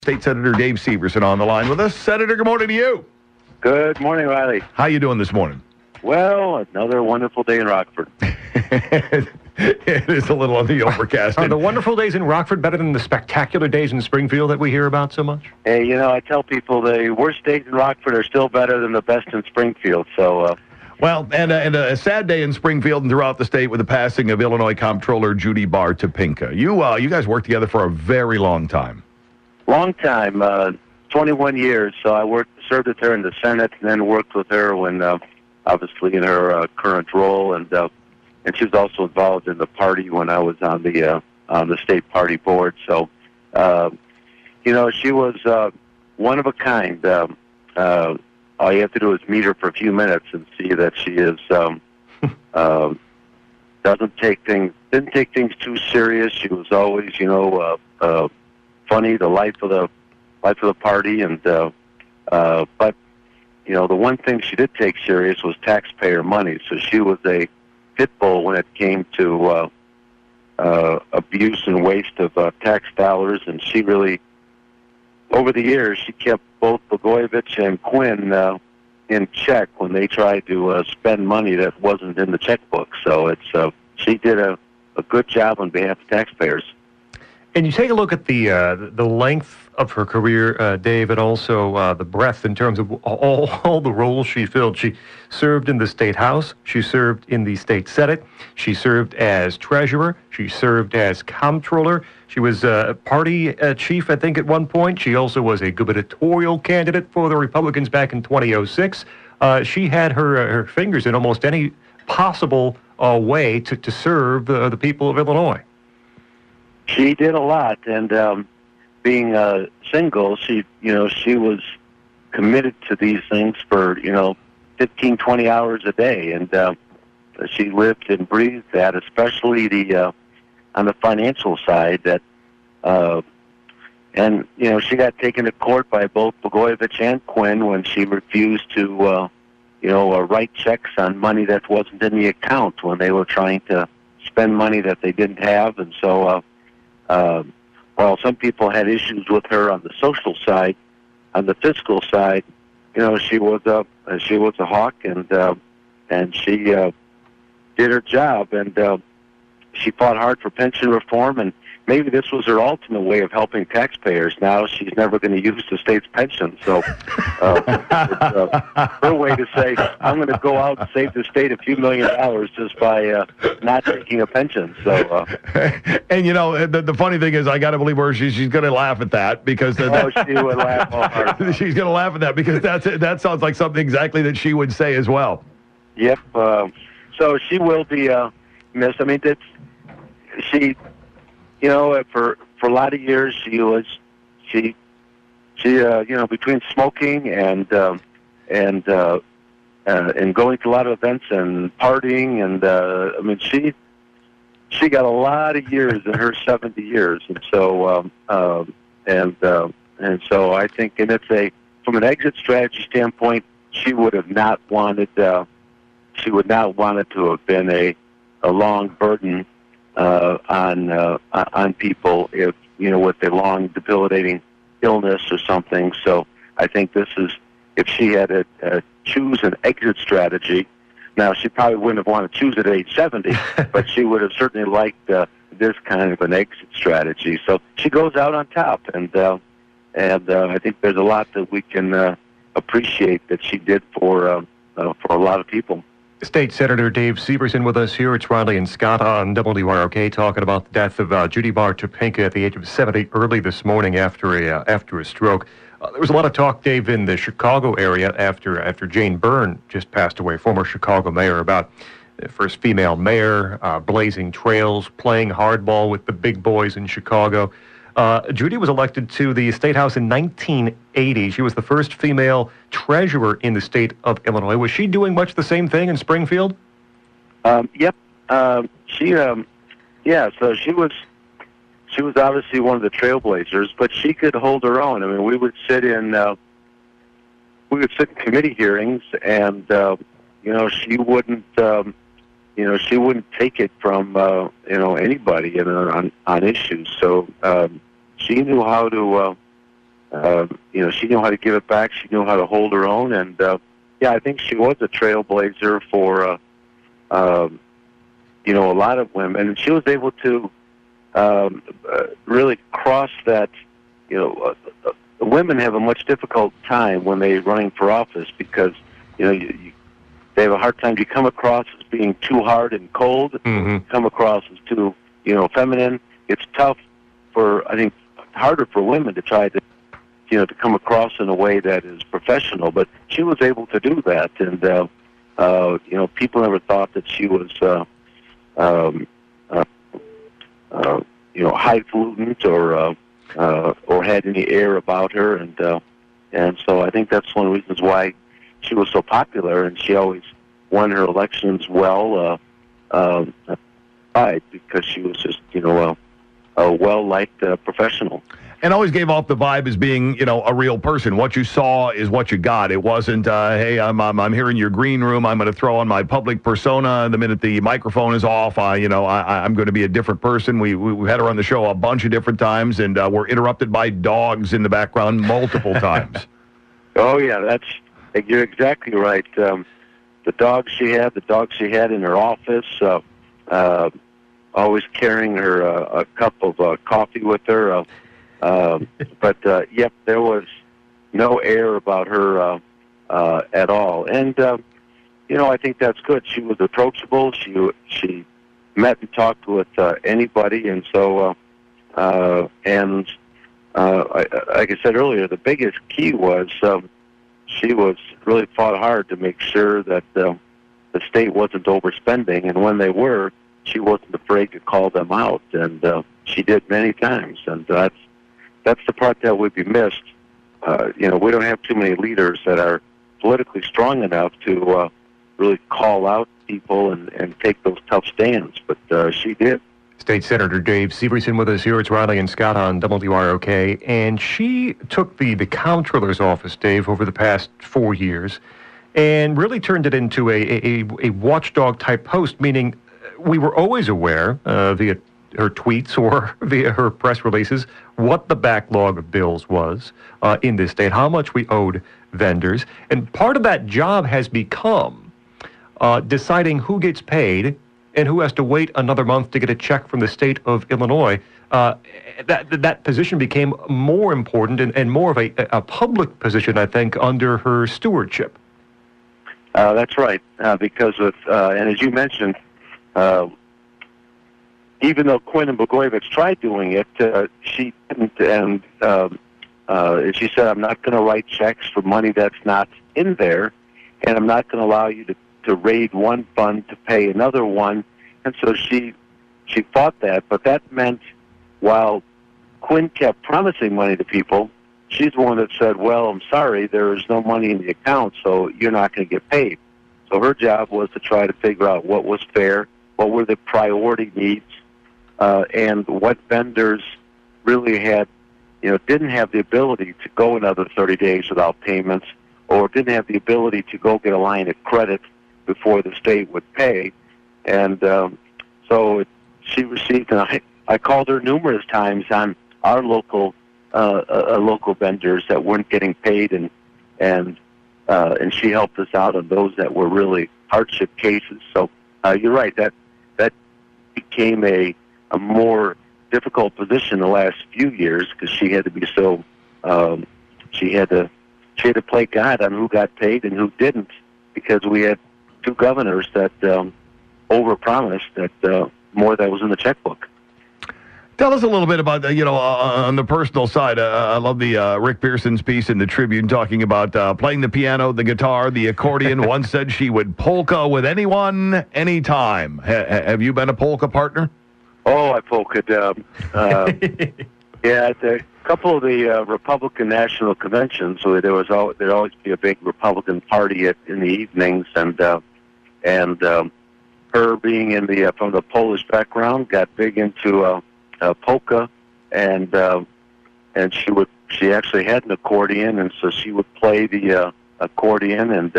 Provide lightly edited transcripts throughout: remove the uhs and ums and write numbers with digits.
State Senator Dave Syverson on the line with us. Senator, good morning to you. Good morning, Riley. How you doing this morning? Well, another wonderful day in Rockford. It is a little on the overcast. Are the wonderful days in Rockford better than the spectacular days in Springfield that we hear about so much? Hey, I tell people the worst days in Rockford are still better than the best in Springfield. So, Well, and a sad day in Springfield and throughout the state with the passing of Illinois comptroller Judy Baar Topinka. You guys worked together for a very long time. Long time, 21 years. So I served with her in the Senate, and then worked with her when, obviously, in her current role, and she was also involved in the party when I was on the state party board. So, she was one of a kind. All you have to do is meet her for a few minutes and see that she is didn't take things too serious. She was always, funny, the life of the party, and but the one thing she did take serious was taxpayer money. So she was a pit bull when it came to abuse and waste of tax dollars, and she really, over the years, she kept both Blagojevich and Quinn in check when they tried to spend money that wasn't in the checkbook. So she did a good job on behalf of taxpayers. And you take a look at the length of her career, Dave, and also the breadth in terms of all the roles she filled. She served in the State House. She served in the State Senate. She served as treasurer. She served as comptroller. She was party chief, I think, at one point. She also was a gubernatorial candidate for the Republicans back in 2006. She had her fingers in almost any possible way to serve the people of Illinois. She did a lot, and being single, she was committed to these things for 15, 20 hours a day, and she lived and breathed that, especially on the financial side. That and she got taken to court by both Blagojevich and Quinn when she refused to write checks on money that wasn't in the account when they were trying to spend money that they didn't have, and so. While some people had issues with her on the social side, on the fiscal side, she was a hawk, and she did her job, and she fought hard for pension reform, and maybe this was her ultimate way of helping taxpayers. Now she's never going to use the state's pension, so it's her way to say, I'm going to go out and save the state a few $1 million just by not taking a pension. So, and the funny thing is, I got to believe her. She's going to laugh at that because she would laugh all hard. She's going to laugh at that because that sounds like something exactly that she would say as well. Yep. So she will be missed. I mean, she. For a lot of years, she between smoking and going to a lot of events and partying, and she got a lot of years in her 70 years, and so so I think, and from an exit strategy standpoint, she would not want it to have been a long burden on people if with a long debilitating illness or something. So I think if she had to choose an exit strategy. Now she probably wouldn't have wanted to choose it at age 70, but she would have certainly liked this kind of an exit strategy. So she goes out on top, and I think there's a lot that we can appreciate that she did for a lot of people. State Senator Dave Syverson with us here. It's Riley and Scot on WROK talking about the death of Judy Baar Topinka at the age of 70 early this morning after a stroke. There was a lot of talk, Dave, in the Chicago area after Jane Byrne just passed away, former Chicago mayor, about the first female mayor, blazing trails, playing hardball with the big boys in Chicago. Judy was elected to the State House in 1980. She was the first female treasurer in the state of Illinois. Was she doing much the same thing in Springfield? Yep. So she was obviously one of the trailblazers, but she could hold her own. I mean, we would sit in committee hearings, and she wouldn't take it from anybody on issues. So she knew how she knew how to give it back. She knew how to hold her own, and I think she was a trailblazer for a lot of women. And she was able to really cross that. Women have a much difficult time when they're running for office because they have a hard time. You come across as being too hard and cold. Mm-hmm. Come across as too feminine. It's tough harder for women to try to come across in a way that is professional. But she was able to do that, and people never thought that she was highfalutin or had any air about her, and so I think that's one of the reasons why she was so popular, and she always won her elections well, because she was just a well-liked professional. And always gave off the vibe as being, a real person. What you saw is what you got. It wasn't, hey, I'm here in your green room. I'm going to throw on my public persona. The minute the microphone is off, I'm going to be a different person. We had her on the show a bunch of different times, and we're interrupted by dogs in the background multiple times. Oh yeah, you're exactly right. The dogs she had in her office, always carrying her a cup of coffee with her. But there was no air about her at all, and I think that's good. She was approachable. She met and talked with anybody, and so like I said earlier, the biggest key was she was really fought hard to make sure that the state wasn't overspending, and when they were, she wasn't afraid to call them out, and she did many times, and that's the part that would be missed. We don't have too many leaders that are politically strong enough to really call out people and take those tough stands, but she did. State Senator Dave Syverson with us here. It's Riley and Scott on WROK, and she took the comptroller's office, Dave, over the past 4 years, and really turned it into a watchdog-type post, meaning we were always aware via her tweets or via her press releases what the backlog of bills was in this state, how much we owed vendors. And part of that job has become deciding who gets paid and who has to wait another month to get a check from the state of Illinois. That position became more important and more of a public position, I think, under her stewardship. That's right, because and as you mentioned, even though Quinn and Blagojevich tried doing it, she didn't. And she said, I'm not going to write checks for money that's not in there, and I'm not going to allow you to raid one fund to pay another one. And so she fought that, but that meant while Quinn kept promising money to people, she's the one that said, well, I'm sorry, there is no money in the account, so you're not going to get paid. So her job was to try to figure out what was fair, what were the priority needs, and what vendors really had, didn't have the ability to go another 30 days without payments, or didn't have the ability to go get a line of credit before the state would pay. And so she received, and I called her numerous times on our local vendors that weren't getting paid, and she helped us out on those that were really hardship cases. So you're right, that became a more difficult position the last few years because she had to be so she had to play God on who got paid and who didn't, because we had two governors that overpromised that more that was in the checkbook. Tell us a little bit about, on the personal side. I love the Rick Pearson's piece in the Tribune talking about playing the piano, the guitar, the accordion. One said she would polka with anyone, anytime. Have you been a polka partner? Oh, I polkaed. At a couple of the Republican national conventions, so there'd always be a big Republican party in the evenings, and her being from the Polish background got big into polka, and she actually had an accordion, and so she would play the accordion and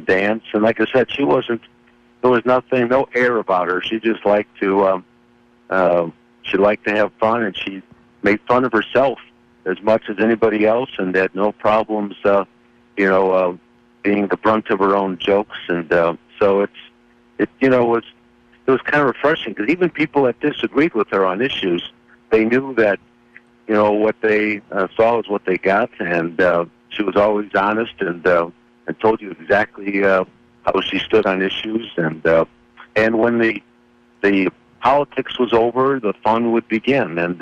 dance. And like I said, there was no air about her. She just liked to have fun, and she made fun of herself as much as anybody else, and had no problems, being the brunt of her own jokes. And so it was kind of refreshing, because even people that disagreed with her on issues, they knew that what they saw was what they got, and she was always honest and told you exactly how she stood on issues. And when the politics was over, the fun would begin, and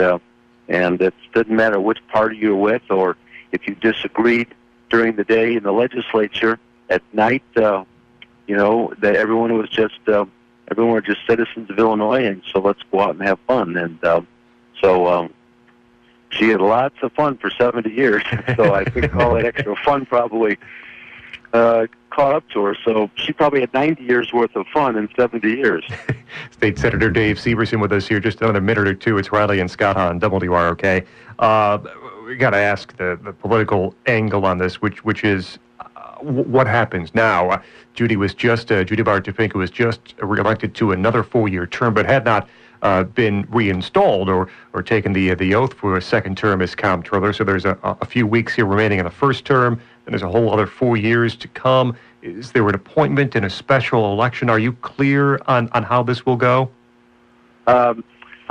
it didn't matter which party you were with, or if you disagreed during the day in the legislature. At night, that everyone were just citizens of Illinois, and so let's go out and have fun. And so she had lots of fun for 70 years. So I think all that extra fun probably caught up to her. So she probably had 90 years worth of fun in 70 years. State Senator Dave Syverson with us here, just another minute or two. It's Riley and Scot on WROK. We got to ask the political angle on this, which is what happens now. Judy Baar Topinka was just reelected to another 4-year term, but had not been reinstalled or taken the oath for a second term as comptroller. So there's a few weeks here remaining in the first term, and there's a whole other 4 years to come. Is there an appointment in a special election? Are you clear on how this will go? I'm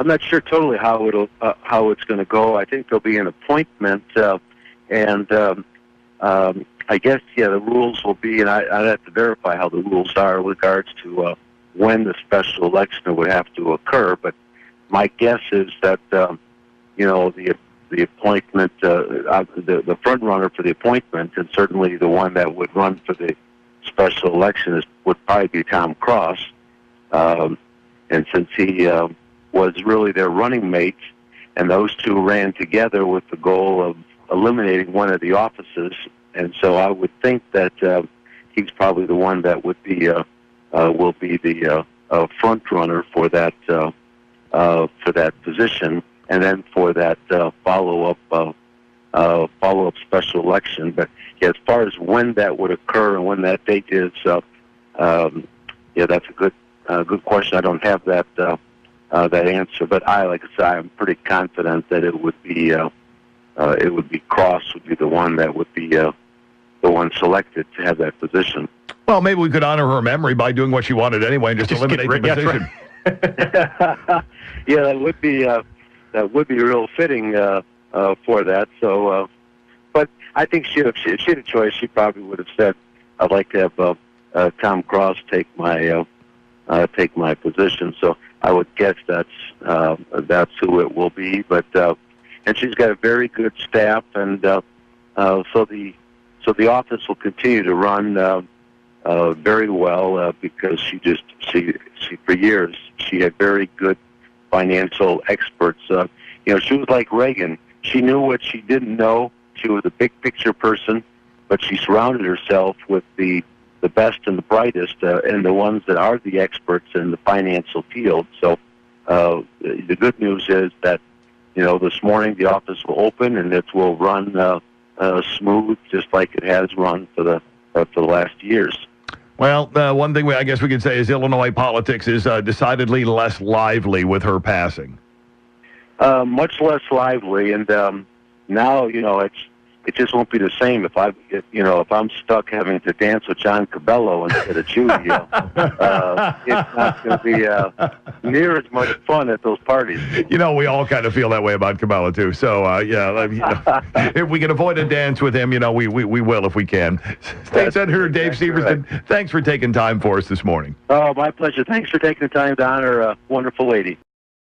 not sure totally how it's going to go. I think there'll be an appointment, and I guess the rules will be, and I'd have to verify how the rules are with regards to when the special election would have to occur. But my guess is that the appointment, the front runner for the appointment, and certainly the one that would run for the special election would probably be Tom Cross, and since he was really their running mate, and those two ran together with the goal of eliminating one of the offices. And so I would think that he's probably the one that will be the front runner for that position, and then for that follow up special election. But as far as when that would occur and when that date is, that's a good question. I don't have that answer, but like I said, I'm pretty confident that it would be Cross would be the one that would be the one selected to have that position. Well, maybe we could honor her memory by doing what she wanted anyway and just eliminate the position. Right. Yeah, that would be real fitting for that. So, but I think if she had a choice, she probably would have said, "I'd like to have Tom Cross take my position." So I would guess that's who it will be. But and she's got a very good staff, and so the office will continue to run very well because she for years she had very good financial experts. She was like Reagan. She knew what she didn't know. She was a big picture person, but she surrounded herself with the best and the brightest and the ones that are the experts in the financial field. So the good news is that this morning the office will open and it will run smooth, just like it has run for the last years. Well, one thing I guess we could say is Illinois politics is decidedly less lively with her passing. Much less lively, and now it just won't be the same if I'm stuck having to dance with John Cabello instead of Judy. It's not going to be near as much fun at those parties. We all kind of feel that way about Cabello too. So if we can avoid a dance with him, we will if we can. State Senator Dave Syverson, thanks for taking time for us this morning. Oh, my pleasure. Thanks for taking the time to honor a wonderful lady.